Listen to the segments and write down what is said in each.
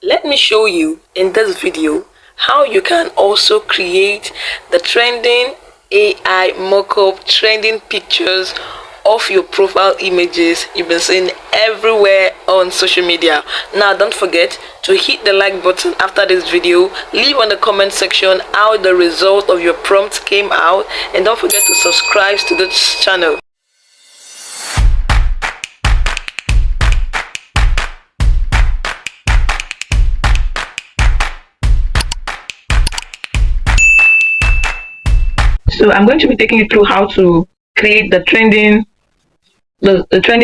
Let me show you in this video how you can also create the trending AI mockup trending pictures of your profile images you've been seeing everywhere on social media. Now don't forget to hit the like button after this video, leave on the comment section how the result of your prompt came out, and don't forget to subscribe to this channel. So I'm going to be taking you through how to create the trending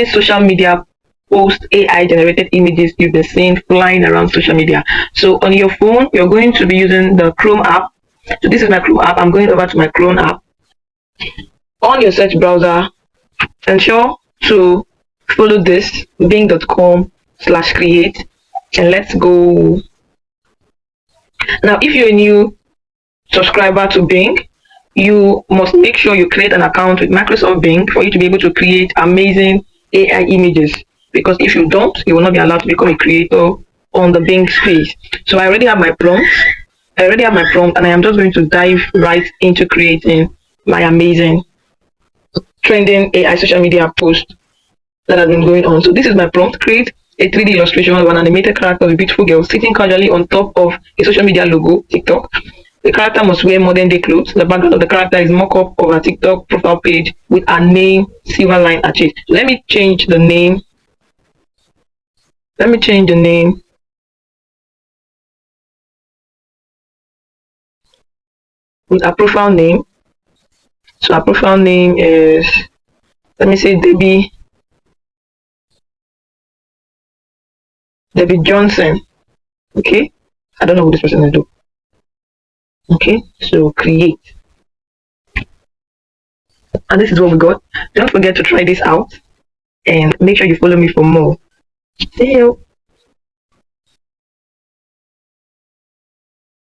social media post AI generated images you've been seeing flying around social media. So on your phone, you're going to be using the Chrome app. So this is my Chrome app. I'm going over to my Chrome app. On your search browser, ensure to follow this bing.com/create, and let's go. Now, if you're a new subscriber to Bing, you must make sure you create an account with Microsoft Bing for you to be able to create amazing AI images, because if you don't, you will not be allowed to become a creator on the Bing space. So I already have my prompt. And I am just going to dive right into creating my amazing trending AI social media post that has been going on. So this is my prompt: create a 3D illustration of an animated character with a beautiful girl sitting casually on top of a social media logo, TikTok. The character must wear modern day clothes. The background of the character is mock-up of a TikTok profile page with a name, Sylverline Achese. So let me change the name. With a profile name. So our profile name is, let me say, Debbie Johnson. Okay, I don't know who this person is though. Okay, so create, and this is what we got. Don't forget to try this out and make sure you follow me for more. See you.